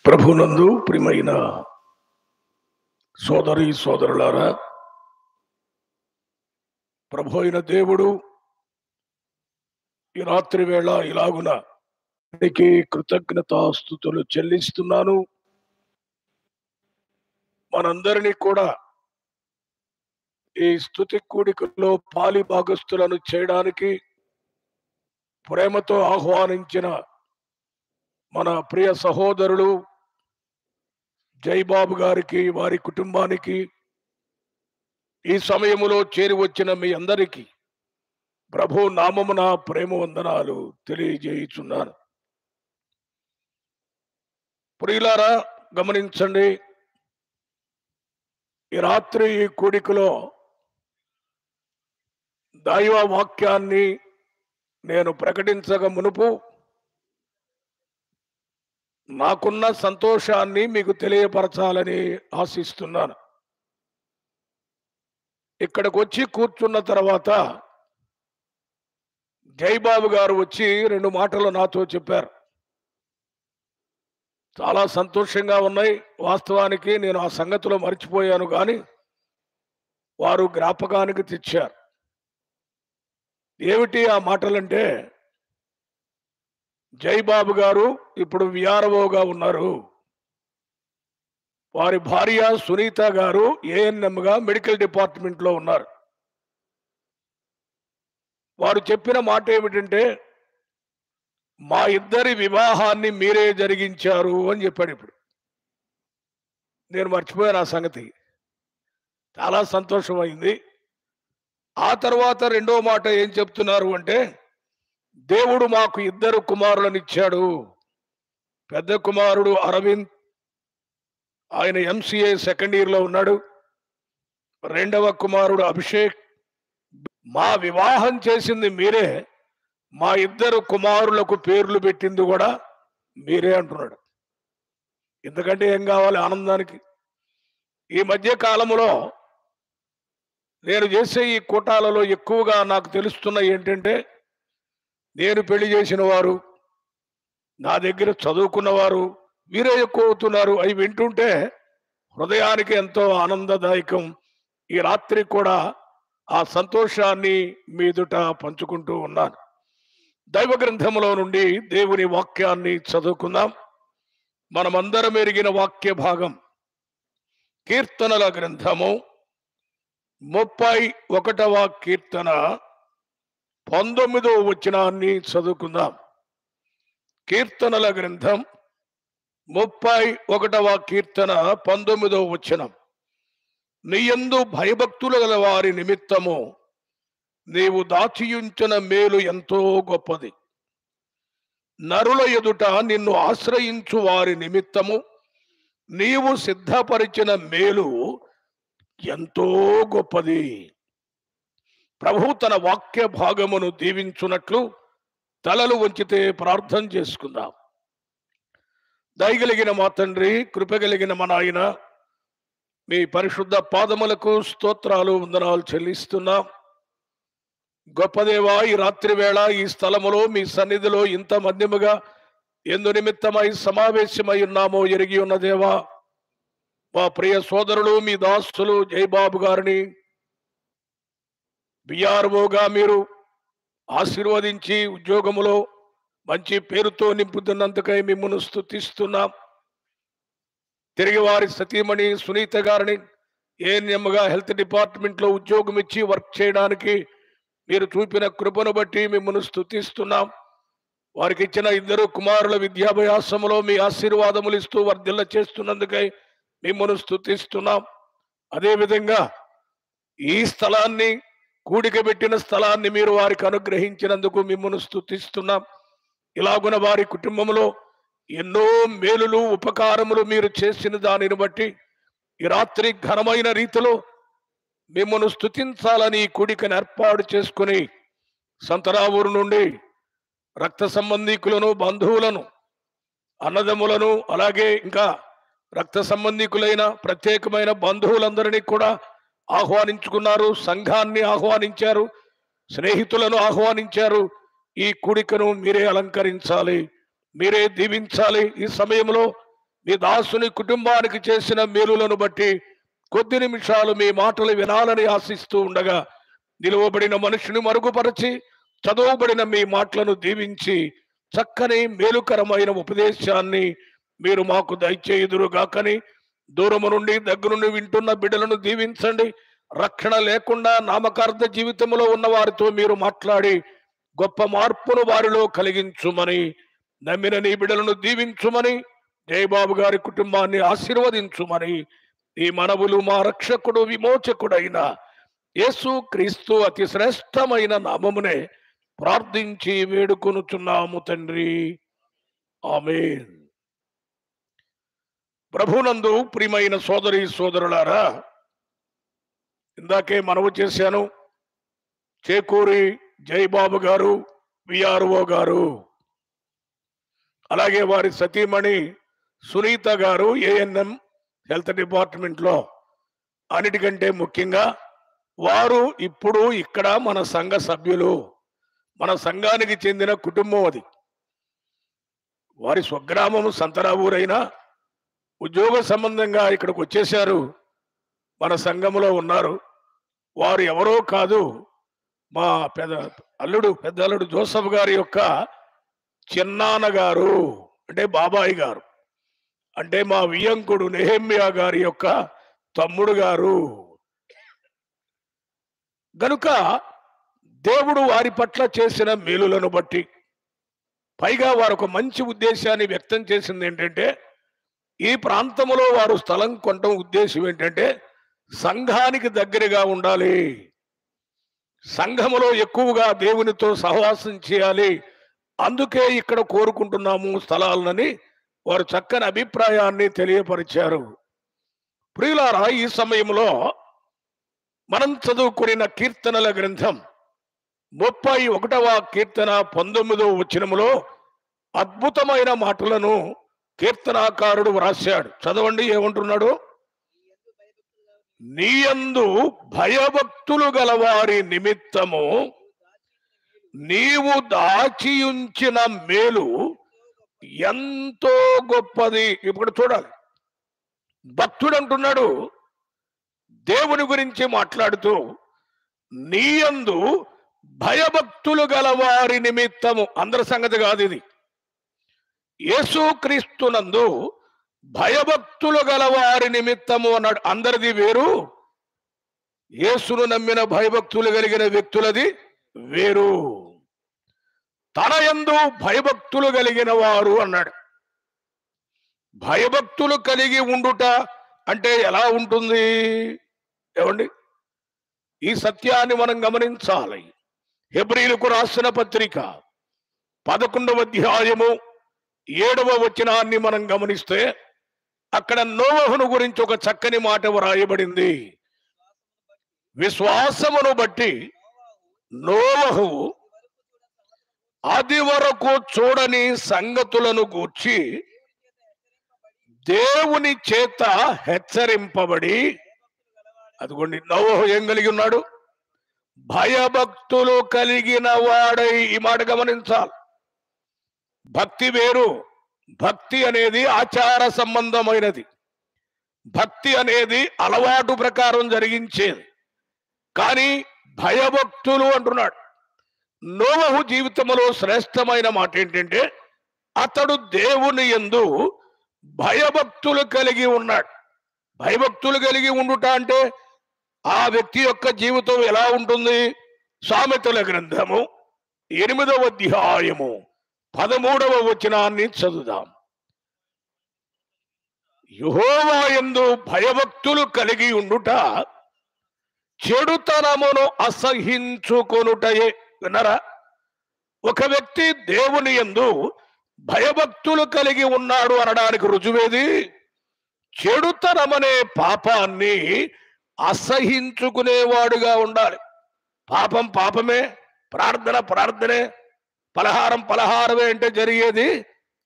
ప్రభునందు ప్రియమైన సోదరి సోదరులారా, ప్రభు అయిన దేవుడు ఈ రాత్రి వేళ ఇలాగున కృతజ్ఞతాస్తుతులు చెల్లిస్తున్నాను. మనందరినీ కూడా ఈ స్తుతి కూడికలో పాలి భాగస్తులను చేయడానికి ప్రేమతో ఆహ్వానించిన మన ప్రియ సహోదరులు జైబాబు గారికి, వారి కుటుంబానికి, ఈ సమయములో చేరి వచ్చిన మీ అందరికీ ప్రభు నామమున ప్రేమ వందనాలు తెలియజేయుచున్నాను. ప్రియులారా, గమనించండి, ఈ రాత్రి ఈ కూడికలో దైవ వాక్యాన్ని నేను ప్రకటించక మునుపు నాకున్న సంతోషాన్ని మీకు తెలియపరచాలని ఆశిస్తున్నాను. ఇక్కడికి వచ్చి కూర్చున్న తర్వాత జైబాబు గారు వచ్చి 2 మాటలు నాతో చెప్పారు. చాలా సంతోషంగా ఉన్నాయి. వాస్తవానికి నేను ఆ సంగతిలో మర్చిపోయాను, కానీ వారు జ్ఞాపకానికి తెచ్చారు. ఏమిటి ఆ మాటలంటే, జైబాబు గారు ఇప్పుడు విఆర్ఓగా ఉన్నారు. వారి భార్య సునీత గారు ఏఎన్ఎంగా మెడికల్ డిపార్ట్మెంట్లో ఉన్నారు. వారు చెప్పిన మాట ఏమిటంటే, మా ఇద్దరి వివాహాన్ని మీరే జరిగించారు అని చెప్పాడు. ఇప్పుడు నేను మర్చిపోయాను ఆ సంగతి. చాలా సంతోషమైంది. ఆ తర్వాత 2వ మాట ఏం చెప్తున్నారు అంటే, దేవుడు మాకు 2 కుమారులను ఇచ్చాడు. పెద్ద కుమారుడు అరవింద్, ఆయన ఎంసీఏ సెకండ్ ఇయర్లో ఉన్నాడు. 2వ కుమారుడు అభిషేక్. మా వివాహం చేసింది మీరే, మా 2 కుమారులకు పేర్లు పెట్టింది కూడా మీరే అంటున్నాడు. ఎందుకంటే ఏం కావాలి ఆనందానికి? ఈ మధ్య కాలంలో నేను చేసే ఈ కూటాలలో ఎక్కువగా నాకు తెలుస్తున్న ఏంటంటే, నేను పెళ్లి చేసిన వారు, నా దగ్గర చదువుకున్నవారు వీరే ఎక్కువ అవుతున్నారు. అవి వింటుంటే హృదయానికి ఎంతో ఆనందదాయకం. ఈ రాత్రి కూడా ఆ సంతోషాన్ని మీదుట పంచుకుంటూ ఉన్నాను. దైవ గ్రంథములో నుండి దేవుని వాక్యాన్ని చదువుకుందాం. మనమందరం ఎరిగిన వాక్య భాగం కీర్తనల గ్రంథము 31వ కీర్తన 19వ వచనాన్ని చదువుకుందాం. కీర్తనల గ్రంథం 31వ కీర్తన 19వ వచనం. నీయందు భయభక్తులు గల వారి నిమిత్తము నీవు దాచియుంచిన మేలు ఎంతో గొప్పది. నరుల ఎదుట నిన్ను ఆశ్రయించు వారి నిమిత్తము నీవు సిద్ధపరిచిన మేలు ఎంతో గొప్పది. ప్రభు తన వాక్య భాగమును దీవించున్నట్లు తలలు వంచితే ప్రార్థన చేసుకుందాం. దయగలిగిన మా తండ్రి, కృపగలిగిన మా నాయన, మీ పరిశుద్ధ పాదములకు స్తోత్రాలు వందనాలు చెల్లిస్తున్నాం. గొప్ప దేవా, ఈ రాత్రి వేళ ఈ స్థలములో మీ సన్నిధిలో ఇంత మధ్యముగా ఎందు నిమిత్తమై సమావేశమై ఉన్నామో ఎరిగి ఉన్న దేవా, మా ప్రియ సోదరులు మీ దాసులు జైబాబు గారిని బిఆర్ఓగా మీరు ఆశీర్వదించి ఉద్యోగములో మంచి పేరుతో నింపుతున్నందుకై మిమ్మల్ని స్తుతిస్తున్నాం. తిరిగి వారి సతీమణి సునీత గారిని ఏఎన్ఎంగా హెల్త్ డిపార్ట్మెంట్లో ఉద్యోగం ఇచ్చి వర్క్ చేయడానికి మీరు చూపిన కృపను బట్టి మిమ్మల్ని స్తుతిస్తున్నాం. వారికి ఇచ్చిన 2 కుమారుల విద్యాభ్యాసములో మీ ఆశీర్వాదములు ఇస్తూ వర్ధిల్ల చేస్తున్నందుకై మిమ్మల్ని స్తుతిస్తున్నాం. అదేవిధంగా ఈ స్థలాన్ని, కూడిక పెట్టిన స్థలాన్ని మీరు వారికి అనుగ్రహించినందుకు మిమ్మల్ని స్తుతిస్తున్నాం. ఇలాగున వారి కుటుంబంలో ఎన్నో మేలులు, ఉపకారములు మీరు చేసిన దానిని బట్టి ఈ రాత్రి ఘనమైన రీతిలో మిమ్మల్ని స్తుతించాలని కూడికను ఏర్పాటు చేసుకుని సంతరావూరు నుండి రక్త సంబంధికులను, బంధువులను, అన్నదమ్ములను, అలాగే ఇంకా రక్త సంబంధికులైన ప్రత్యేకమైన బంధువులందరినీ కూడా ఆహ్వానించుకున్నారు. సంఘాన్ని ఆహ్వానించారు, స్నేహితులను ఆహ్వానించారు. ఈ కూడికను మీరే అలంకరించాలి, మీరే దీవించాలి. ఈ సమయంలో మీ దాసుని కుటుంబానికి చేసిన మేలులను బట్టి కొద్ది నిమిషాలు మీ మాటలు వినాలని ఆశిస్తూ ఉండగా నిలువబడిన మనిషిని మరుగుపరిచి చదువుబడిన మీ మాటలను దీవించి చక్కని మేలుకరమైన ఉపదేశాన్ని మీరు మాకు దయచేయుదురుగాకని దూరము నుండి దగ్గర నుండి వింటున్న బిడ్డలను దీవించండి. రక్షణ లేకుండా నామకార్థ జీవితంలో ఉన్న వారితో మీరు మాట్లాడి గొప్ప మార్పును వారిలో కలిగించుమని, నమ్మిన నీ బిడ్డలను దీవించుమని, జయబాబు గారి కుటుంబాన్ని ఆశీర్వదించుమని ఈ మనవులు మా రక్షకుడు విమోచకుడైన యేసు క్రీస్తు అతి శ్రేష్టమైన నామమునే ప్రార్థించి వేడుకొనుచున్నాము తండ్రి. ఆమేన్. ప్రభునందు ప్రియమైన సోదరి సోదరులారా, ఇందాకే మనవి చేశాను, చేకూరి జయబాబు గారు, విఆర్ఓ గారు, అలాగే వారి సతీమణి సునీత గారు ఏఎన్ఎం హెల్త్ డిపార్ట్మెంట్లో, అన్నిటికంటే ముఖ్యంగా వారు ఇప్పుడు ఇక్కడ మన సంఘ సభ్యులు, మన సంఘానికి చెందిన కుటుంబం. అది వారి స్వగ్రామం సంతరావూరైనా ఉద్యోగ సంబంధంగా ఇక్కడికి వచ్చేశారు, మన సంఘంలో ఉన్నారు. వారు ఎవరో కాదు, మా పెద్ద అల్లుడు జోసఫ్ గారి యొక్క చిన్నాన్న గారు, అంటే బాబాయ్ గారు, అంటే మా వియంకుడు నెహెమ్యా గారి యొక్క తమ్ముడు గారు. గనుక దేవుడు వారి పట్ల చేసిన మేలులను బట్టి, పైగా వారు ఒక మంచి ఉద్దేశాన్ని వ్యక్తం చేసింది ఏంటంటే, ఈ ప్రాంతంలో వారు స్థలం కొనడం ఉద్దేశం ఏంటంటే సంఘానికి దగ్గరగా ఉండాలి, సంఘములో ఎక్కువగా దేవునితో సహవాసం చేయాలి, అందుకే ఇక్కడ కోరుకుంటున్నాము స్థలాలని వారు చక్కని అభిప్రాయాన్ని తెలియపరిచారు. ప్రియులారా, ఈ సమయంలో మనం చదువుకున్న కీర్తనల గ్రంథం 31వ కీర్తన 19వ వచనములో అద్భుతమైన మాటలను కీర్తనాకారుడు వ్రాశాడు. చదవండి, ఏమంటున్నాడు? నీయందు భయభక్తులు గలవారి నిమిత్తము నీవు దాచియుంచిన మేలు ఎంతో గొప్పది. ఇప్పుడు చూడాలి, భక్తుడు అంటున్నాడు, దేవుని గురించి మాట్లాడుతూ, నీయందు భయభక్తులు గలవారి నిమిత్తము, అందరి సంగతి కాదు ఇది, యేసుక్రీస్తునందు భయభక్తులు గలవారి నిమిత్తము అన్నాడు. అందరిది వేరు, యేసును నమ్మిన భయభక్తులు కలిగిన వ్యక్తులది వేరు. తన యందు భయభక్తులు కలిగిన వారు అన్నాడు. భయభక్తులు కలిగి ఉండుట అంటే ఎలా ఉంటుంది? ఏమండి, ఈ సత్యాన్ని మనం గమనించాలి. హెబ్రీలకు రాసిన పత్రిక 11వ అధ్యాయము 7వ వచనాన్ని మనం గమనిస్తే అక్కడ నోవహును గురించి ఒక చక్కని మాట వ్రాయబడింది. విశ్వాసమును బట్టి నోవహు అది వరకు చూడని సంగతులను గూర్చి దేవుని చేత హెచ్చరింపబడి, అదిగోండి నోవహు ఏం కలిగి ఉన్నాడు? భయభక్తులు కలిగిన వాడై. ఈ మాట గమనించాలి. భక్తి వేరు. భక్తి అనేది ఆచార సంబంధమైనది, భక్తి అనేది అలవాటు ప్రకారం జరిగించేది. కానీ భయభక్తులు అంటున్నాడు. నోవహు జీవితంలో శ్రేష్టమైన మాట ఏంటంటే అతడు దేవుని యందు భయభక్తులు కలిగి ఉన్నాడు. భయభక్తులు కలిగి ఉండుట అంటే ఆ వ్యక్తి యొక్క జీవితం ఎలా ఉంటుంది? సామెతల గ్రంథము 8వ అధ్యాయము 13వ వచనాన్ని చదువుదాం. యెహోవా యందు భయభక్తులు కలిగి ఉండుట చెడుతనమును అసహించుకొనుటయే. విన్నారా? ఒక వ్యక్తి దేవుని యందు భయభక్తులు కలిగి ఉన్నాడు అనడానికి రుజువేది చెడుతనమనే పాపాన్ని అసహించుకునేవాడుగా ఉండాలి. పాపం పాపమే, ప్రార్థన ప్రార్థనే, పలహారం పలహారమే అంటే జరిగేది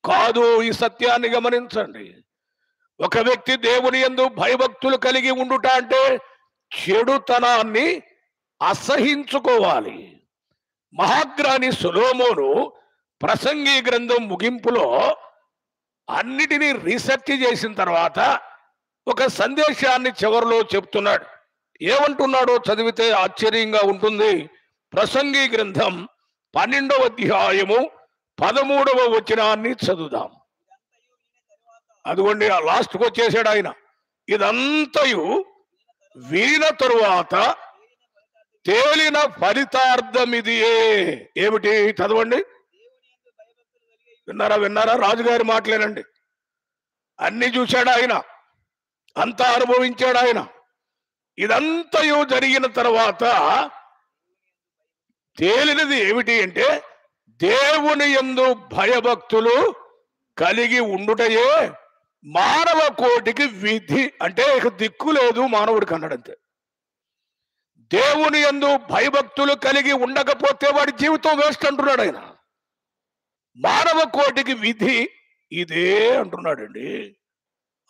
కాదు. ఈ సత్యాన్ని గమనించండి. ఒక వ్యక్తి దేవుని యందు భయభక్తులు కలిగి ఉండుట అంటే చెడుతనాన్ని అసహించుకోవాలి. మహాజ్ఞాని సొలొమోను ప్రసంగి గ్రంథం ముగింపులో అన్నిటినీ రీసెర్చ్ చేసిన తర్వాత ఒక సందేశాన్ని చివరిలో చెప్తున్నాడు. ఏమంటున్నాడో చదివితే ఆశ్చర్యంగా ఉంటుంది. ప్రసంగి గ్రంథం 12వ అధ్యాయము 13వ వచనాన్ని చదువుదాం. అదిగోండి, ఆ లాస్ట్కి వచ్చేసాడు ఆయన. ఇదంతయు వినిన తరువాత తేలిన ఫలితార్థం ఇదియే. ఏమిటి? చదవండి. విన్నారా? రాజుగారి మాటలేనండి. అన్ని చూశాడు ఆయన, అంతా అనుభవించాడు ఆయన. ఇదంతయు జరిగిన తర్వాత తేలినది ఏమిటి అంటే దేవుని యందు భయభక్తులు కలిగి ఉండుటయే మానవ కోటికి విధి. అంటే ఇక దిక్కు లేదు మానవుడికి అన్నాడంతే. దేవుని యందు భయభక్తులు కలిగి ఉండకపోతే వాడి జీవితం వేస్ట్ అంటున్నాడు ఆయన. మానవ కోటికి విధి ఇదే అంటున్నాడండి.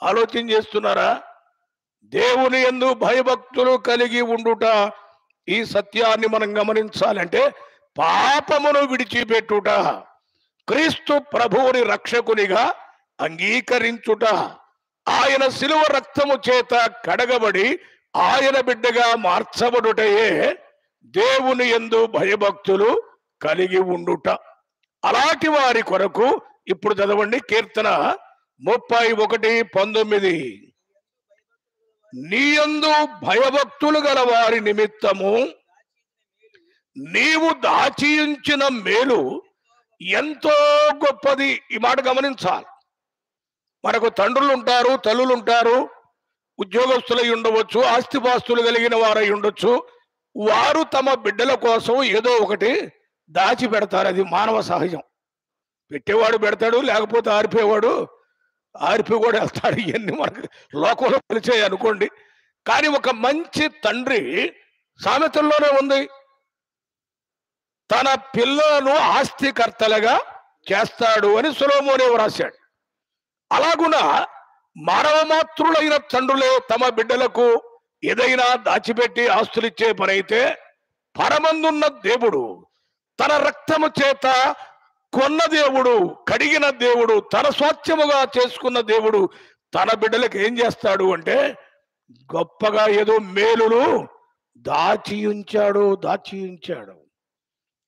ఆలోచన చేస్తున్నారా? దేవుని యందు భయభక్తులు కలిగి ఉండుట, ఈ సత్యాన్ని మనం గమనించాలంటే పాపమును విడిచిపెట్టుట, క్రీస్తు ప్రభువుని రక్షకునిగా అంగీకరించుట, ఆయన శిలువ రక్తము చేత కడగబడి ఆయన బిడ్డగా మార్చబడుటయే దేవుని యందు భయభక్తులు కలిగి ఉండుట. అలాంటి వారి కొరకు ఇప్పుడు చదవండి, కీర్తన 31:19. నీయందు భయభక్తులు గల వారి నిమిత్తము నీవు దాచియుంచిన మేలు ఎంతో గొప్పది. ఈ మాట గమనించాలి. మనకు తండ్రులు ఉంటారు, తల్లులు ఉంటారు, ఉద్యోగస్తులై ఉండవచ్చు, ఆస్తిపాస్తులు కలిగిన వారై ఉండొచ్చు. వారు తమ బిడ్డల కోసం ఏదో ఒకటి దాచి పెడతారు. అది మానవ సహజం. పెట్టేవాడు పెడతాడు, లేకపోతే ఆరిపి కూడా వెళ్తాడు. ఇవన్నీ మనకు లోకంలో తెలిసాయి అనుకోండి. కానీ ఒక మంచి తండ్రి సామెతల్లోనే ఉంది, తన పిల్లలను ఆస్తికర్తలుగా చేస్తాడు అని సొలొమోను రాశాడు. అలాగున మానవ మాతృలైన తండ్రులే తమ బిడ్డలకు ఏదైనా దాచిపెట్టి ఆస్తులిచ్చే పని అయితే, పరమందున్న దేవుడు, తన రక్తము చేత కొన్న దేవుడు, కడిగిన దేవుడు, తన స్వాస్థ్యముగా చేసుకున్న దేవుడు తన బిడ్డలకు ఏం చేస్తాడు అంటే గొప్పగా ఏదో మేలులు దాచి ఉంచాడు.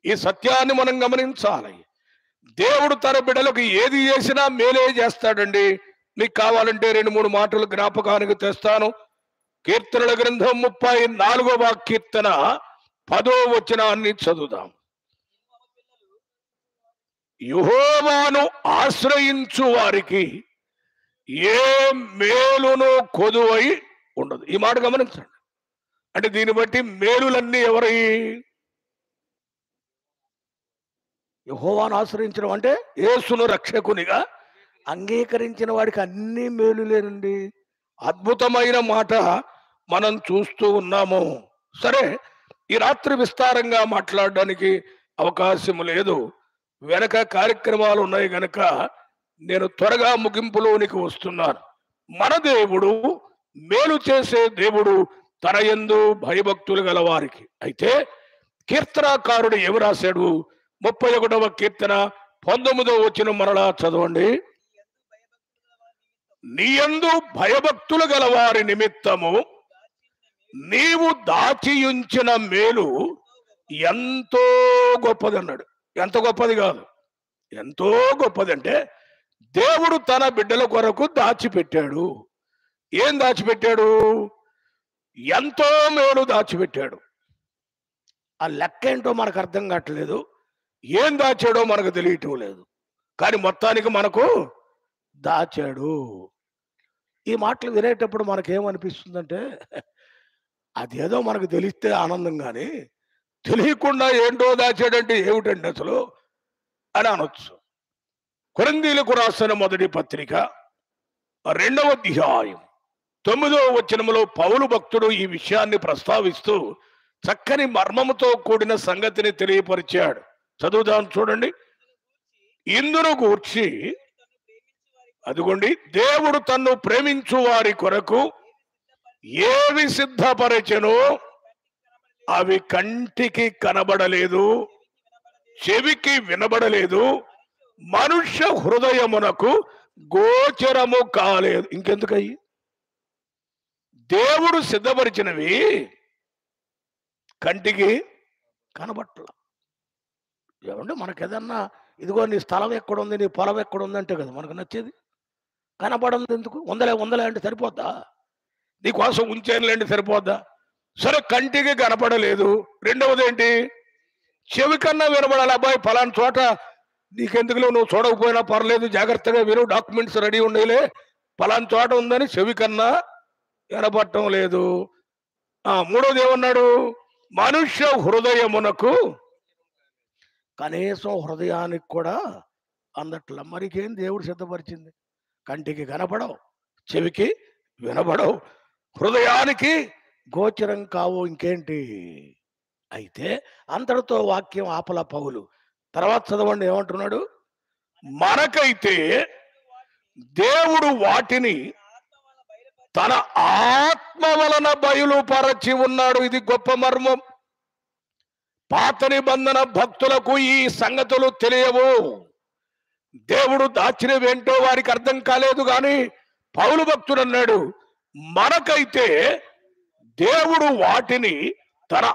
ఈ సత్యాన్ని మనం గమనించాలి. దేవుడు తన బిడ్డలకు ఏది చేసినా మేలే చేస్తాడండి. మీకు కావాలంటే 2-3 మాటలు జ్ఞాపకానికి తెస్తాను. కీర్తనల గ్రంథం 34వ కీర్తన 10వ వచనాన్ని చదువుదాం. యెహోవాను ఆశ్రయించు వారికి ఏ మేలును కొదువై ఉండదు. ఈ మాట గమనించండి. అంటే దీన్ని బట్టి మేలులన్నీ ఎవరి? యెహోవాను ఆశ్రయించడం అంటే యేసును రక్షకునిగా అంగీకరించిన వాడికి అన్ని మేలులేనండి. అద్భుతమైన మాట మనం చూస్తూ ఉన్నాము. సరే, ఈ రాత్రి విస్తారంగా మాట్లాడడానికి అవకాశం లేదు, వెనక కార్యక్రమాలు ఉన్నాయి గనక నేను త్వరగా ముగింపులోనికి వస్తున్నాను. మన దేవుడు మేలు చేసే దేవుడు, తన యందు భయభక్తులు గల వారికి. అయితే కీర్తనాకారుడు ఏమి రాశాడు? 31వ కీర్తన 19వ వచనం మరలా చదవండి. నీయందు భయభక్తులు గల వారి నిమిత్తము నీవు దాచియుంచిన మేలు ఎంతో గొప్పది అన్నాడు. ఎంత గొప్పది కాదు, ఎంతో గొప్పది. అంటే దేవుడు తన బిడ్డల కొరకు దాచిపెట్టాడు. ఏం దాచిపెట్టాడు? ఎంతో మేలు దాచిపెట్టాడు. ఆ లెక్క ఏంటో మనకు అర్థం కావట్లేదు, ఏం దాచాడో మనకు తెలియటం లేదు. కానీ మొత్తానికి మనకు దాచాడు. ఈ మాటలు వినేటప్పుడు మనకేమనిపిస్తుందంటే అదేదో మనకు తెలిస్తే ఆనందం, కానీ తెలియకుండా ఏంటో దాచాడంటే ఏమిటండి అసలు అని అనొచ్చు. కొరింథీయులకు రాసిన మొదటి పత్రిక 2వ అధ్యాయం 9వ వచనములో పౌలు భక్తుడు ఈ విషయాన్ని ప్రస్తావిస్తూ చక్కని మర్మముతో కూడిన సంగతిని తెలియపరిచాడు. చదువుదాం, చూడండి. ఇందును గూర్చి, అదిగోండి, దేవుడు తన్ను ప్రేమించు వారి కొరకు ఏవి సిద్ధపరచెనో అవి కంటికి కనబడలేదు, చెవికి వినబడలేదు, మనుష్య హృదయమునకు గోచరము కాలేదు. ఇంకెందుకయ్యి? దేవుడు సిద్ధపరిచినవి కంటికి కనబట్ల. ఏమంటే మనకేదన్నా ఇదిగో నీ స్థలం ఎక్కడుంది, నీ పొలం ఎక్కడుంది అంటే కదా మనకు నచ్చేది. కనబడంది ఎందుకు? వందలే అంటే సరిపోద్దా? నీకోసం ఉంచేనులేండి సరిపోద్దా? సరే, కంటికి కనపడలేదు. రెండవది ఏంటి? చెవి కన్నా వినబడాలి. అబ్బాయి ఫలానా చోట నీకెందుకులో, నువ్వు చూడకపోయినా పర్లేదు, జాగ్రత్తగా విను, డాక్యుమెంట్స్ రెడీ ఉండేలే, ఫలానా చోట ఉందని చెవి కన్నా వినపడటం లేదు. మూడోది ఏమన్నాడు? మనుష్య హృదయమునకు, కనీసం హృదయానికి కూడా అందట్ల. మరికేం దేవుడు సిద్ధపరిచింది? కంటికి కనపడవు, చెవికి వినబడవు, హృదయానికి గోచరం కావు. ఇంకేంటి? అయితే అంతటితో వాక్యం ఆపల పౌలు. తర్వాత చదవండి ఏమంటున్నాడు? మనకైతే దేవుడు వాటిని తన ఆత్మ వలన బయలుపరచి ఉన్నాడు. ఇది గొప్ప మర్మం. పాత నిబంధన భక్తులకు ఈ సంగతులు తెలియవు. దేవుడు దాచినవేంటో వారికి అర్థం కాలేదు. కానీ పౌలు భక్తుడు అన్నాడు, మనకైతే దేవుడు వాటిని తన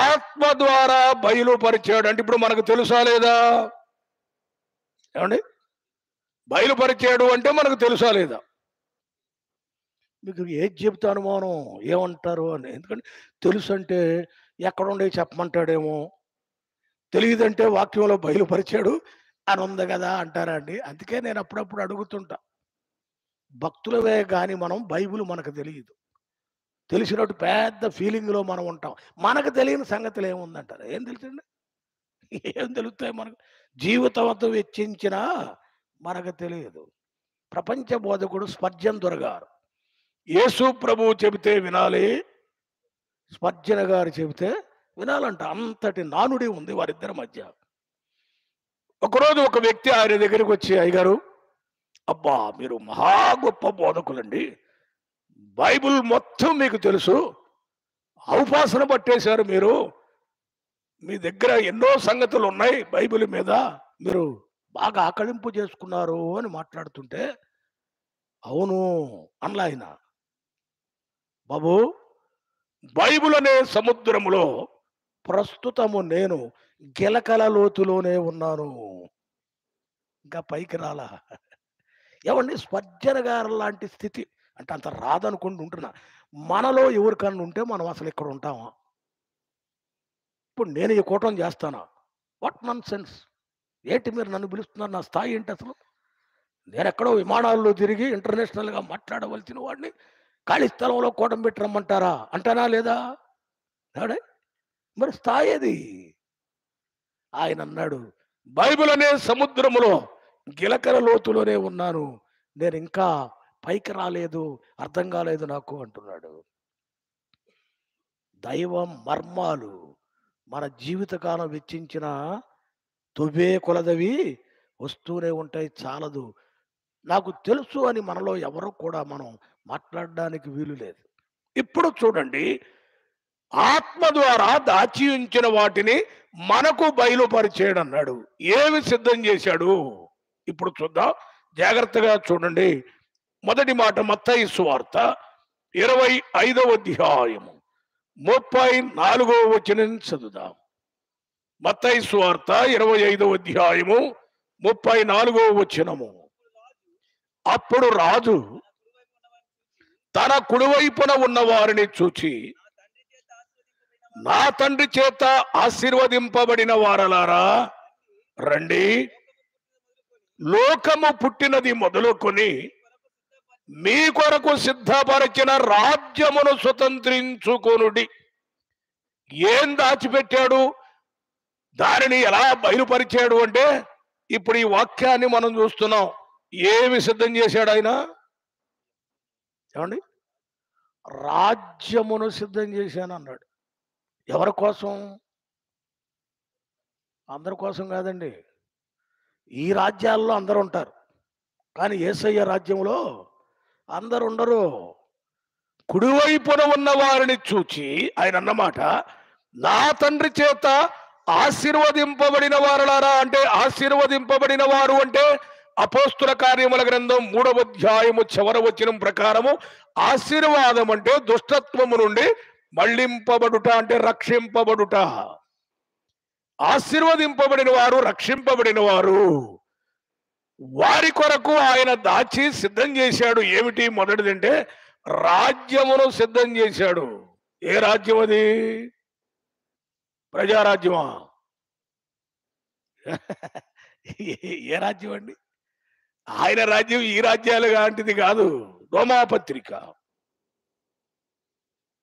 ఆత్మ ద్వారా బయలుపరిచాడు. అంటే ఇప్పుడు మనకు తెలుసా లేదా? ఏమండి? బయలుపరిచాడు అంటే మనకు తెలుసా లేదా? మీకు ఏది చెప్తే అనుమానం ఏమంటారు అని. ఎందుకంటే తెలుసు అంటే ఎక్కడుండే చెప్పమంటాడేమో, తెలియదంటే వాక్యంలో బయలుపరిచాడు అని ఉంది కదా అంటారా అండి? అందుకే నేను అప్పుడప్పుడు అడుగుతుంటా, భక్తులవే కానీ మనం బైబిల్ మనకు తెలియదు. తెలిసినట్టు పెద్ద ఫీలింగ్లో మనం ఉంటాం. మనకు తెలియని సంగతులు ఏముందంటారు? ఏం తెలుసండి? ఏం తెలుస్తాయి మనకు? జీవితంతో వెచ్చించినా మనకు తెలియదు. ప్రపంచ బోధకుడు స్పర్జన్ దొరగారు యేసు ప్రభువు చెబితే వినాలి, స్పర్జన గారు చెబితే వినాలంట. అంతటి నానుడి ఉంది వారిద్దరి మధ్య. ఒకరోజు ఒక వ్యక్తి ఆయన దగ్గరికి వచ్చి, అయ్యగారు, అబ్బా మీరు మహా గొప్ప బోధకులండి, బైబిల్ మొత్తం మీకు తెలుసు, ఔపాసన పట్టేశారు మీరు, మీ దగ్గర ఎన్నో సంగతులు ఉన్నాయి బైబిల్ మీద, మీరు బాగా ఆకలింపు చేసుకున్నారు అని మాట్లాడుతుంటే, అవును అనలా ఆయన. బాబు, బైబిల్ అనే సముద్రములో ప్రస్తుతము నేను గిలకల లోతులోనే ఉన్నాను, ఇంకా పైకి రాలా. ఏమండి? స్పర్జన గారు లాంటి స్థితి అంటే అంత రాదనుకుంటూ ఉంటున్నా. మనలో ఎవరికన్నా ఉంటే మనం అసలు ఇక్కడ ఉంటామా? ఇప్పుడు నేను ఈ కూటం చేస్తానా? What non sense! ఏంటి మీరు నన్ను పిలుస్తున్నారు? నా స్థాయి ఏంటి అసలు? నేను ఎక్కడో విమానాల్లో తిరిగి ఇంటర్నేషనల్గా మాట్లాడవలసిన వాడిని ఖాళీ స్థలంలో కూటం పెట్టి రమ్మంటారా? అంటానా లేదా? మరి స్థాయి అది. ఆయన అన్నాడు, బైబిల్ అనే సముద్రములో గిలకల లోతులోనే ఉన్నాను, నేను ఇంకా పైకి రాలేదు, అర్థం కాలేదు నాకు అంటున్నాడు. దైవ మర్మాలు మన జీవితకాలం వెచ్చించిన తువ్వే కొలదవి వస్తూనే ఉంటాయి, చాలదు. నాకు తెలుసు అని మనలో ఎవరు కూడా మనం మాట్లాడడానికి వీలు లేదు. ఇప్పుడు చూడండి, ఆత్మ ద్వారా దాచి ఉంచిన వాటిని మనకు బయలుపరిచాడు అన్నాడు. ఏమి సిద్ధం చేశాడు? ఇప్పుడు చూద్దాం, జాగ్రత్తగా చూడండి. మొదటి మాట మత్తయి సువార్త 25వ అధ్యాయము 34వ వచనం చదువుదాం. మత్తయి సువార్త 25వ అధ్యాయము 34వ వచనము. అప్పుడు రాజు తన కుడివైపున ఉన్న వారిని చూచి, నా తండ్రి చేత ఆశీర్వదింపబడిన వారలారా రండి, లోకము పుట్టినది మొదలుకొని మీ కొరకు సిద్ధపరిచిన రాజ్యమును స్వతంత్రించుకొనుడి. ఏం దాచిపెట్టాడు? దానిని ఎలా బయలుపరిచాడు అంటే, ఇప్పుడు ఈ వాక్యాన్ని మనం చూస్తున్నాం. ఏమి సిద్ధం చేశాడు ఆయన? ఏమండి? రాజ్యమును సిద్ధం చేశాను అన్నాడు. ఎవరి కోసం? అందరి కోసం కాదండి. ఈ రాజ్యాల్లో అందరూ ఉంటారు, కానీ యేసయ్య రాజ్యంలో అందరు ఉండరు. కుడివైపున ఉన్న వారిని చూచి ఆయన అన్నమాట, నా తండ్రి చేత ఆశీర్వదింపబడిన వారలారా అంటే, ఆశీర్వదింపబడిన వారు అంటే అపోస్తుల కార్యముల గ్రంథం 3వ అధ్యాయము చివరి వచనం ప్రకారము ఆశీర్వాదం అంటే దుష్టత్వము నుండి మళ్లింపబడుట, అంటే రక్షింపబడుట. ఆశీర్వదింపబడిన వారు, రక్షింపబడిన వారు, వారి కొరకు ఆయన దాచి సిద్ధం చేశాడు. ఏమిటి? మొదటిదంటే రాజ్యమును సిద్ధం చేశాడు. ఏ రాజ్యం అది? ప్రజారాజ్యమా? ఏ రాజ్యం అండి? ఆయన రాజ్యం ఈ రాజ్యాలు లాంటిది కాదు. రోమాపత్రిక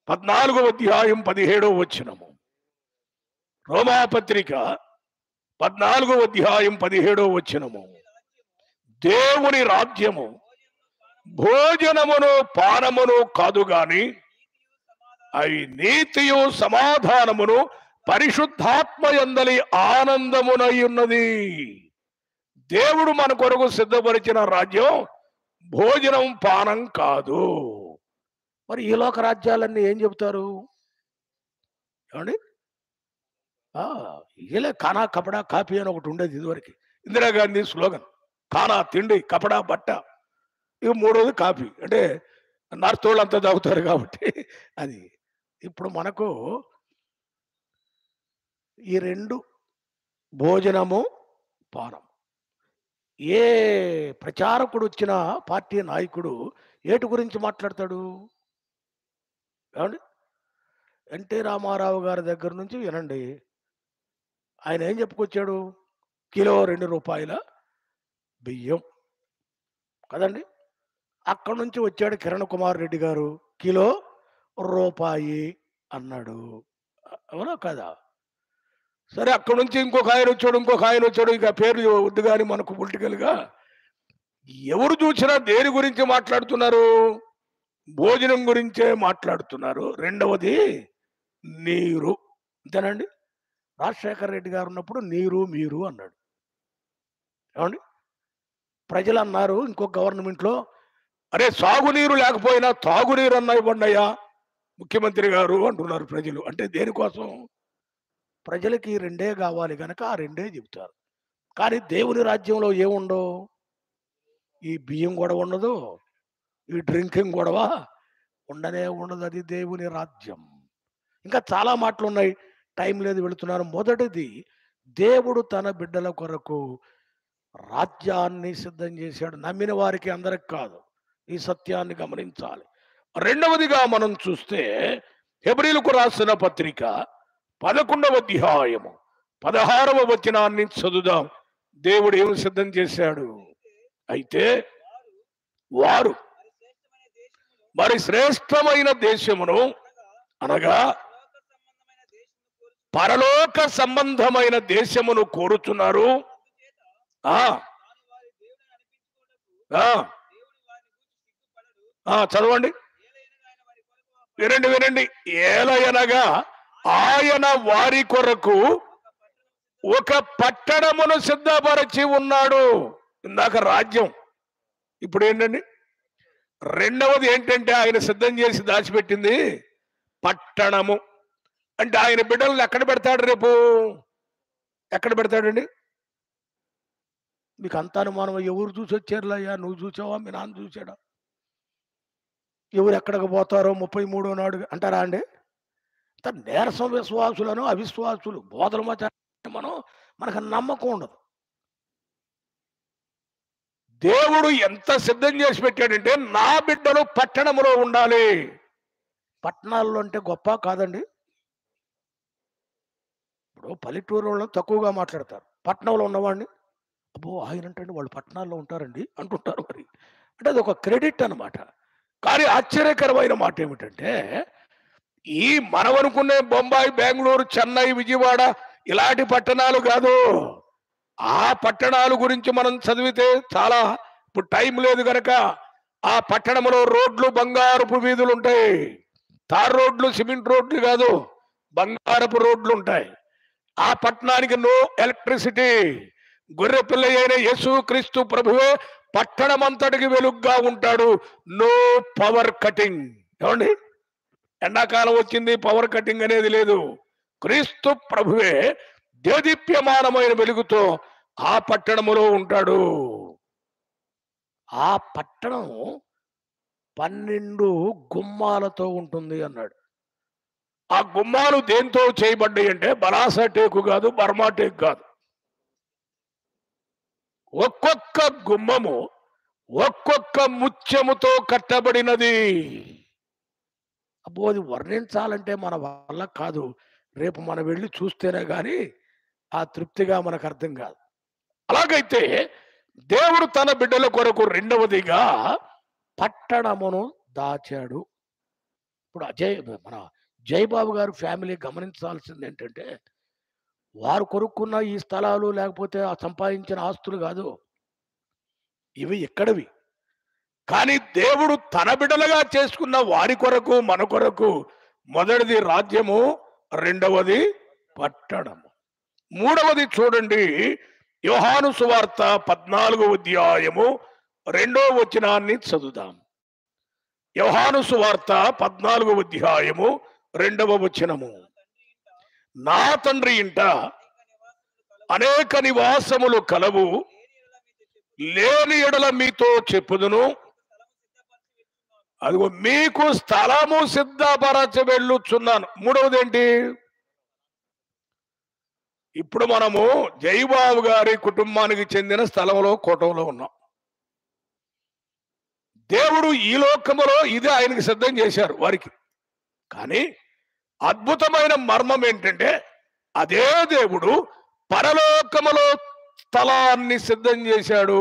14వ అధ్యాయం 17వ వచనము. రోమాపత్రిక 14వ అధ్యాయం 17వ వచనము. దేవుని రాజ్యము భోజనమును పానమును కాదు గాని అవి నీతియు సమాధానమును పరిశుద్ధాత్మ యందలి ఆనందమునై ఉన్నది. దేవుడు మన కొరకు సిద్ధపరిచిన రాజ్యం భోజనం పానం కాదు. మరి ఈ లోక రాజ్యాలన్నీ ఏం చెబుతారు ఏమండి? ఇలా కానా కపడా కాపీ అని ఒకటి ఉండేది ఇదివరకు. ఇందిరాగాంధీ స్లోగన్ కానా తిండి, కపడా బట్ట. ఇక మూడోది కాఫీ, అంటే నార్త్ వాళ్ళు అంతా తాగుతారు కాబట్టి అది. ఇప్పుడు మనకు ఈ రెండు, భోజనము పానం. ఏ ప్రచారకుడు వచ్చిన పార్టీ నాయకుడు ఏటి గురించి మాట్లాడతాడు ఏమండి? ఎన్టీ రామారావు గారి దగ్గర నుంచి వినండి, ఆయన ఏం చెప్పుకొచ్చాడు? కిలో 2 రూపాయల బియ్యం కదండి. అక్కడి నుంచి వచ్చాడు కిరణ్ కుమార్ రెడ్డి గారు, కిలో రూపాయి అన్నాడు. అవునా కదా? సరే, అక్కడి నుంచి ఇంకొక ఆయన వచ్చాడు. ఇంకా పేర్లు వద్దు కానీ మనకు పొలిటికల్గా ఎవరు చూసినా దేని గురించి మాట్లాడుతున్నారు? భోజనం గురించే మాట్లాడుతున్నారు. రెండవది నీరు. అంతేనండి. రాజశేఖర రెడ్డి గారు ఉన్నప్పుడు నీరు మీరు అన్నాడు ఏమండి? ప్రజలు అన్నారు ఇంకో గవర్నమెంట్లో, అరే సాగునీరు లేకపోయినా తాగునీరు అన్న ఇవ్వండి అయ్యా ముఖ్యమంత్రి గారు అంటున్నారు ప్రజలు. అంటే దేనికోసం? ప్రజలకి రెండే కావాలి కనుక ఆ రెండే చెబుతారు. కానీ దేవుని రాజ్యంలో ఏముండవు? ఈ బియ్యం గొడవ ఉండదు, ఈ డ్రింకింగ్ గొడవ ఉండనే ఉండదు. అది దేవుని రాజ్యం. ఇంకా చాలా మాటలు ఉన్నాయి, టైం లేదు, వెళుతున్నారు. మొదటిది, దేవుడు తన బిడ్డల కొరకు రాజ్యాన్ని సిద్ధం చేశాడు. నమ్మిన వారికి, అందరికి కాదు. ఈ సత్యాన్ని గమనించాలి. రెండవదిగా మనం చూస్తే హెబ్రీలకు రాసిన పత్రిక 11వ అధ్యాయము 16వ వచనాన్ని చదువుదాం. దేవుడు ఏమి సిద్ధం చేశాడు? అయితే వారు మరి శ్రేష్టమైన దేశమును, అనగా పరలోక సంబంధమైన దేశమును కోరుతున్నారు. చదవండి, వినండి. ఏలయనగా ఆయన వారి కొరకు ఒక పట్టణమును సిద్ధపరచి ఉన్నాడు. ఇందాక రాజ్యం, ఇప్పుడు ఏంటండి? రెండవది ఏంటంటే ఆయన సిద్ధం చేసి దాచిపెట్టింది పట్టణము. అంటే ఆయన బిడ్డలను ఎక్కడ పెడతాడు? రేపు ఎక్కడ పెడతాడండి? మీకు అంత అనుమానం, ఎవరు చూసి వచ్చారులయ్యా? నువ్వు చూసావా? మీ నాన్న చూసాడా? ఎవరు ఎక్కడికి పోతారో 33వ నాడు అంటారా అండి? నీరసం విశ్వాసులను, అవిశ్వాసులు బోధన మనకు నమ్మకం ఉండదు. దేవుడు ఎంత సిద్ధం చేసి పెట్టాడంటే, నా బిడ్డలు పట్టణంలో ఉండాలి. పట్టణాల్లో అంటే గొప్ప కాదండి. ఇప్పుడు పల్లెటూరు వాళ్ళు తక్కువగా మాట్లాడతారు, పట్టణంలో ఉన్నవాడిని అబ్బో ఆయన అంటే వాళ్ళు పట్టణాల్లో ఉంటారండి అంటుంటారు. మరి అంటే అది ఒక క్రెడిట్ అన్నమాట. కానీ ఆశ్చర్యకరమైన మాట ఏమిటంటే, ఈ మనం అనుకునే బొంబాయి, బెంగళూరు, చెన్నై, విజయవాడ ఇలాంటి పట్టణాలు కాదు. ఆ పట్టణాల గురించి మనం చదివితే చాలా, ఇప్పుడు టైం లేదు కనుక, ఆ పట్టణంలో రోడ్లు బంగారపు వీధులు ఉంటాయి. తార్ రోడ్లు, సిమెంట్ రోడ్లు కాదు, బంగారపు రోడ్లు ఉంటాయి. ఆ పట్టణానికి నో ఎలక్ట్రిసిటీ. గొర్రె పిల్ల అయిన యేసు క్రీస్తు ప్రభువే పట్టణం అంతటికి వెలుగ్గా ఉంటాడు. No power cutting. ఏమండి? ఎండాకాలం వచ్చింది, పవర్ కటింగ్ అనేది లేదు. క్రీస్తు ప్రభువే దేదీప్యమానమైన వెలుగుతో ఆ పట్టణములో ఉంటాడు. ఆ పట్టణం 12 గుమ్మాలతో ఉంటుంది అన్నాడు. ఆ గుమ్మాలు దేంతో చేయబడ్డాయి అంటే బలాస టేకు కాదు, బర్మా టేకు కాదు. ఒక్కొక్క గుమ్మము ఒక్కొక్క ముత్యముతో కట్టబడినది. అబ్బో, అది వర్ణించాలంటే మన వల్ల కాదు. రేపు మనం వెళ్ళి చూస్తేనే గాని ఆ తృప్తిగా మనకు అర్థం కాదు. అలాగైతే దేవుడు తన బిడ్డల కొరకు రెండవదిగా పట్టణమును దాచాడు. ఇప్పుడు మన జయబాబు గారు ఫ్యామిలీ గమనించాల్సింది ఏంటంటే, వారు కొనుక్కున్న ఈ స్థలాలు లేకపోతే ఆ సంపాదించిన ఆస్తులు కాదు, ఇవి ఎక్కడవి. కానీ దేవుడు తన బిడ్డలుగా చేసుకున్న వారి కొరకు, మన కొరకు మొదటిది రాజ్యము, రెండవది పట్టణము. మూడవది చూడండి, యోహాను సువార్త 14వ అధ్యాయము 2వ వచనాన్ని చదువుదాం. యోహాను సువార్త 14వ అధ్యాయము 2వ వచనము. నా తండ్రి ఇంట అనేక నివాసములు కలవు, లేని ఎడల మీతో చెప్పుదును. అదిగో మీకు స్థలము సిద్ధపరచ వెళ్ళుచున్నాను. మూడవది ఏంటి? ఇప్పుడు మనము జయబాబు గారి కుటుంబానికి చెందిన స్థలంలో, కోటంలో ఉన్నాం. దేవుడు ఈ లోకములో ఇది ఆయనకి సిద్ధం చేశారు వారికి. కానీ అద్భుతమైన మర్మం ఏంటంటే, అదే దేవుడు పరలోకములో స్థలాన్ని సిద్ధం చేశాడు.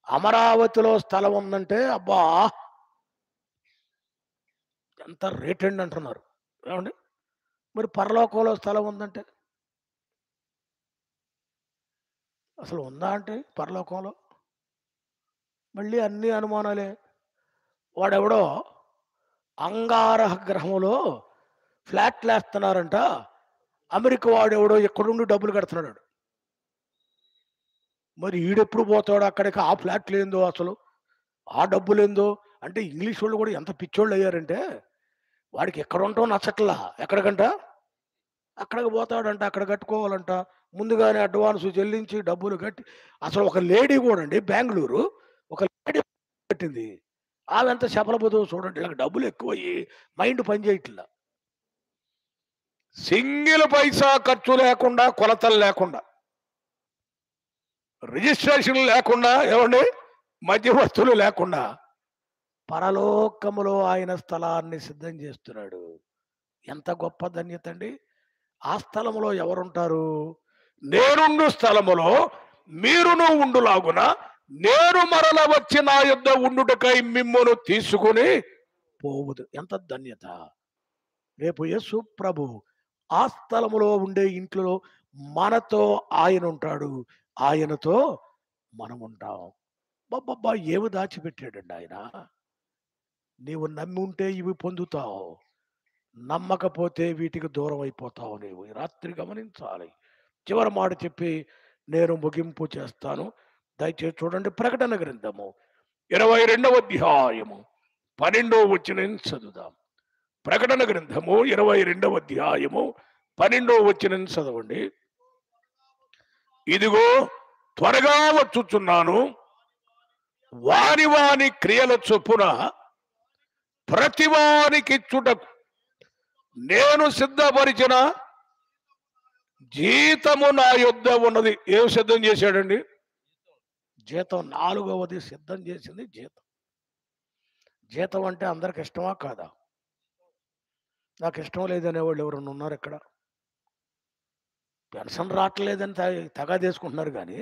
అమరావతిలో స్థలం ఉందంటే అబ్బా ఎంత రేట్ అండి అంటున్నారు. ఏమండి, మరి పరలోకంలో స్థలం ఉందంటే అసలు ఉందా అంటే పరలోకంలో? మళ్ళీ అన్ని అనుమానాలే. వాడెవడో అంగారహ గ్రహంలో ఫ్లాట్లు వేస్తున్నారంట. అమెరికా వాడెవడో ఎక్కడుండి డబ్బులు కడుతున్నాడు. మరి ఈడెప్పుడు పోతాడు అక్కడికి? ఆ ఫ్లాట్లు ఏందో, అసలు ఆ డబ్బులు ఏందో. అంటే ఇంగ్లీష్ వాళ్ళు కూడా ఎంత పిచ్చోళ్ళు అయ్యారంటే, వాడికి ఎక్కడ ఉంటావు నచ్చట్లా, ఎక్కడికంట అక్కడికి పోతాడంట. అక్కడ కట్టుకోవాలంట, ముందుగానే అడ్వాన్స్ చెల్లించి డబ్బులు కట్టి. అసలు ఒక లేడీ కూడా అండి, బెంగళూరు ఒక లేడీ కట్టింది. ఆమె ఎంత శపలపోతుందో చూడండి. ఇలా డబ్బులు ఎక్కువయ్యి మైండ్ పనిచేయట్లా. సింగిల్ పైసా ఖర్చు లేకుండా, కొలతలు లేకుండా, రిజిస్ట్రేషన్ లేకుండా, ఏమండి మధ్యవర్తులు లేకుండా పరలోకములో ఆయన స్థలాన్ని సిద్ధం చేస్తున్నాడు. ఎంత గొప్ప ధన్యత అండి! ఆ స్థలములో ఎవరుంటారు? నేనుండు స్థలములో మీరును ఉండులాగున నేను మరల వచ్చి నా యొద్ద ఉండుటకై మిమ్మును తీసుకుని పోవుదు. ఎంత ధన్యత! రేపు యేసు ప్రభు ఆ స్థలములో ఉండే ఇంట్లో మనతో ఆయన ఉంటాడు, ఆయనతో మనం ఉంటాం. బాబ్బా, ఏమి దాచిపెట్టాడండి ఆయన! నీవు నమ్మి ఉంటే ఇవి పొందుతావు, నమ్మకపోతే వీటికి దూరం అయిపోతావు. నీవు ఈ రాత్రి గమనించాలి. చివరి మాట చెప్పి నేను ముగింపు చేస్తాను. దయచేసి చూడండి, ప్రకటన గ్రంథము 22వ అధ్యాయము 12వ వచనం చదువుదాం. ప్రకటన గ్రంథము 22వ అధ్యాయము 12వ వచనం చదవండి. ఇదిగో త్వరగా వచ్చుచున్నాను, వాని వాని క్రియల చొప్పున ప్రతివానికిచ్చుటకు నేను సిద్ధపరిచిన జీతము నా యొద్ద ఉన్నది. ఏం సిద్ధం చేశాడండి? జీతం. 4వది సిద్ధం చేసింది జీతం. జీతం అంటే అందరికి ఇష్టమా కాదా? నాకు ఇష్టం లేదనేవాళ్ళు ఎవరన్నా ఉన్నారు ఇక్కడ? పెన్షన్ రావట్లేదని తగా తీసుకుంటున్నారు. కానీ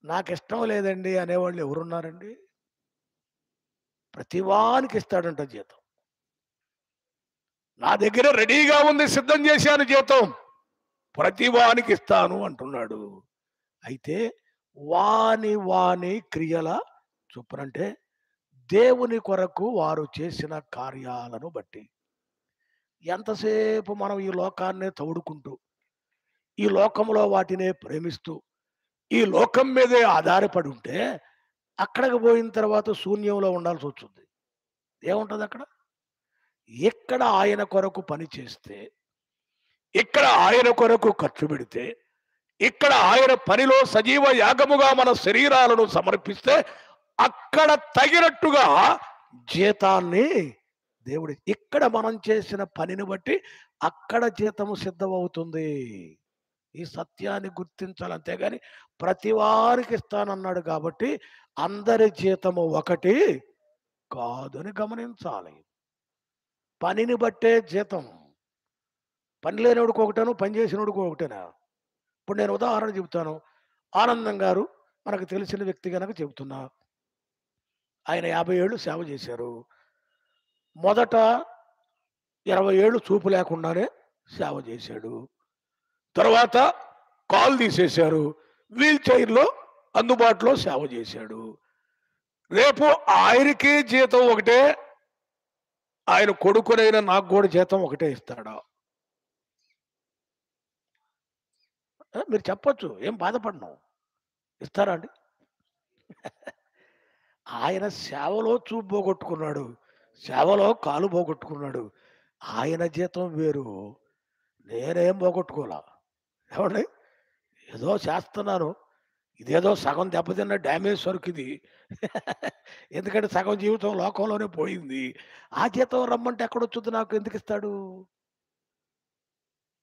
నాకు ఇష్టం లేదండి అనేవాళ్ళు ఎవరున్నారండి? ప్రతివానికి ఇస్తాడంట జీతం. నా దగ్గర రెడీగా ఉంది, సిద్ధం చేశాను జీతం, ప్రతివానికి ఇస్తాను అంటున్నాడు. అయితే వాని వాని క్రియల చొప్పునంటే దేవుని కొరకు వారు చేసిన కార్యాలను బట్టి. ఎంతసేపు మనం ఈ లోకాన్నే తౌడుకుంటూ, ఈ లోకంలో వాటినే ప్రేమిస్తూ, ఈ లోకం మీదే ఆధారపడి ఉంటే అక్కడికి పోయిన తర్వాత శూన్యంలో ఉండాల్సి వచ్చింది. ఏముంటుంది అక్కడ? ఇక్కడ ఆయన కొరకు పని చేస్తే, ఇక్కడ ఆయన కొరకు ఖర్చు పెడితే, ఇక్కడ ఆయన పనిలో సజీవ యాగముగా మన శరీరాలను సమర్పిస్తే అక్కడ తగినట్టుగా జీతాన్ని దేవుడి, ఇక్కడ మనం చేసిన పనిని బట్టి అక్కడ జీతము సిద్ధమవుతుంది. ఈ సత్యాన్ని గుర్తించాలి. అంతేగాని ప్రతి వారికి ఇస్తానన్నాడు కాబట్టి అందరి జీతము ఒకటి కాదని గమనించాలి. పనిని బట్టే జీతం. పని లేనివాడికి ఒకటేను, పని చేసినోడికి ఒకటేనా? ఇప్పుడు నేను ఉదాహరణ చెబుతాను. ఆనందం గారు మనకు తెలిసిన వ్యక్తి కనుక చెబుతున్నా. ఆయన 50 ఏళ్ళు సేవ చేశారు. మొదట 20 ఏళ్ళు చూపు లేకుండానే సేవ చేశాడు. తర్వాత కాలు తీసేశారు. వీల్ చైర్లో అందుబాటులో సేవ చేశాడు. రేపు ఆయనకి జీతం ఒకటే, ఆయన కొడుకునైనా నాకు కూడా జీతం ఒకటే ఇస్తాడా? మీరు చెప్పొచ్చు, ఏం బాధపడను. ఇస్తారా అండి? ఆయన సేవలో చూపు పోగొట్టుకున్నాడు, సేవలో కాలు పోగొట్టుకున్నాడు. ఆయన జీతం వేరు, నేనేం పోగొట్టుకోలా. ఏమండి? ఏదో చేస్తున్నాను, ఇదేదో సగం దెబ్బతిన్న డ్యామేజ్ సరుకు ఇది. ఎందుకంటే సగం జీవితం లోకంలోనే పోయింది. ఆ జీతం రమ్మంటే ఎక్కడొచ్చుద్ది, నాకు ఎందుకు ఇస్తాడు?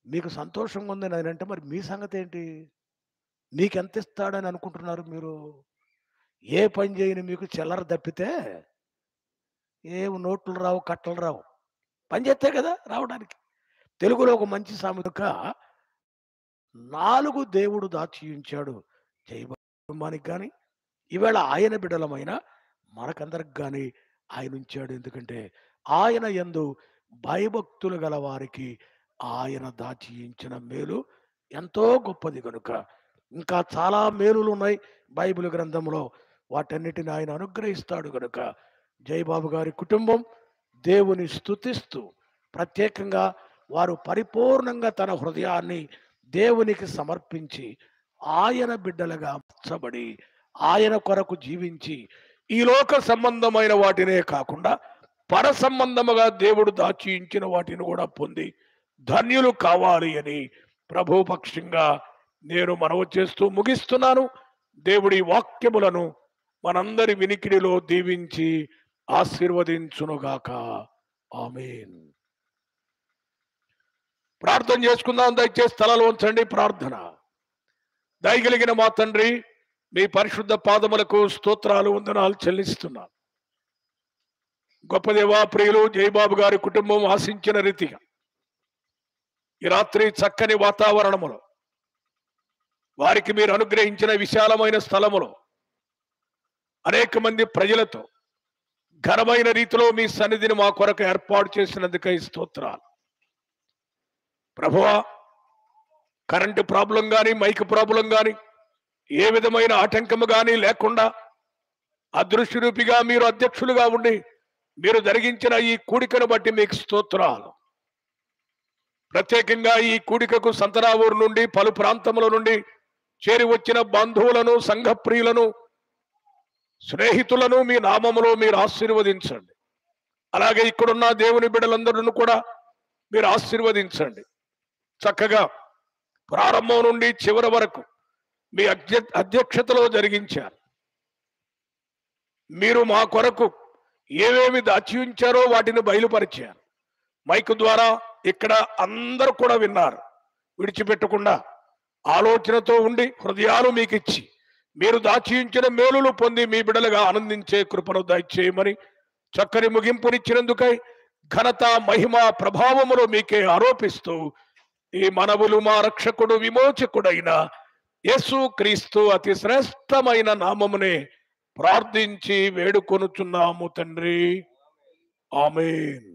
మీకు సంతోషంగా ఉంది నేనంటే, మరి మీ సంగతి ఏంటి? మీకెంత ఇస్తాడని అనుకుంటున్నారు మీరు? ఏ పని చేయని మీకు చిల్లర తప్పితే ఏం నోట్లు రావు, కట్టలు రావు. పని చేస్తే కదా రావడానికి. తెలుగులో ఒక మంచి సామెత, 4 దేవుడు దాచి ఉంచాడు కుటుంబానికి కానీ, ఈవేళ ఆయన బిడ్డలమైన మనకందరికి కానీ ఆయన ఉంచాడు. ఎందుకంటే ఆయన యందు భయభక్తులు గల వారికి ఆయన దాచి ఉంచిన మేలు ఎంతో గొప్పది కనుక, ఇంకా చాలా మేలులు ఉన్నాయి బైబిల్ గ్రంథంలో. వాటన్నిటిని ఆయన అనుగ్రహిస్తాడు కనుక జయబాబు గారి కుటుంబం దేవుని స్తుతిస్తూ, ప్రత్యేకంగా వారు పరిపూర్ణంగా తన హృదయాన్ని దేవునికి సమర్పించి ఆయన బిడ్డలుగా మార్చబడి ఆయన కొరకు జీవించి ఈ లోక సంబంధమైన వాటినే కాకుండా పర సంబంధముగా దేవుడు దాచి ఉంచిన వాటిని కూడా పొంది ధన్యులు కావాలి అని ప్రభుపక్షంగా నేను మనవి చేస్తూ ముగిస్తున్నాను. దేవుడి వాక్యములను మనందరి వినికిడిలో దీవించి ఆశీర్వదించునుగాక. ఆమేన్. ప్రార్థన చేసుకుందాం. దయచేసి స్థలాలు ఉంచండి. ప్రార్థన. దయగలిగిన మా తండ్రి, మీ పరిశుద్ధ పాదములకు స్తోత్రాలు వందనాలు చెల్లిస్తున్నాను. గొప్ప దేవా, ప్రియులు జయబాబు గారి కుటుంబం ఆశించిన రీతిగా ఈ రాత్రి చక్కని వాతావరణములో వారికి మీరు అనుగ్రహించిన విశాలమైన స్థలములో అనేక మంది ప్రజలతో ఘనమైన రీతిలో మీ సన్నిధిని మా కొరకు ఏర్పాటు చేసినందుకై స్తోత్రాలు. ప్రభువా, కరెంటు ప్రాబ్లం కానీ, మైక్ ప్రాబ్లం కానీ, ఏ విధమైన ఆటంకము కానీ లేకుండా అదృశ్య రూపిగా మీరు అధ్యక్షులుగా ఉండి మీరు జరిగించిన ఈ కూడికను బట్టి మీకు స్తోత్రాలు. ప్రత్యేకంగా ఈ కూడికకు సంతరావూరు నుండి పలు ప్రాంతముల నుండి చేరి వచ్చిన బంధువులను, సంఘ ప్రియులను, స్నేహితులను మీ నామములో మీరు ఆశీర్వదించండి. అలాగే ఇక్కడున్న దేవుని బిడ్డలందరూ కూడా మీరు ఆశీర్వదించండి. చక్కగా ప్రారంభం నుండి చివరి వరకు మీ అధ్యక్షతలో జరిగించారు. మీరు మా కొరకు ఏవేమి దాచి ఉంచారో వాటిని బయలుపరిచారు. మైక్ ద్వారా ఇక్కడ అందరూ కూడా విన్నారు. విడిచిపెట్టకుండా ఆలోచనతో ఉండి హృదయాలు మీకు ఇచ్చి మీరు దాచి ఉంచిన మేలులు పొంది మీ బిడ్డలుగా ఆనందించే కృపను దయచేయమని చక్కని ముగింపునిచ్చినందుకై ఘనత, మహిమ, ప్రభావములు మీకే ఆరోపిస్తూ ఈ మనవులు మా రక్షకుడు, విమోచకుడైన యేసు క్రీస్తు అతి శ్రేష్టమైన నామమునే ప్రార్థించి వేడుకొనుచున్నాము తండ్రి. ఆమేన్.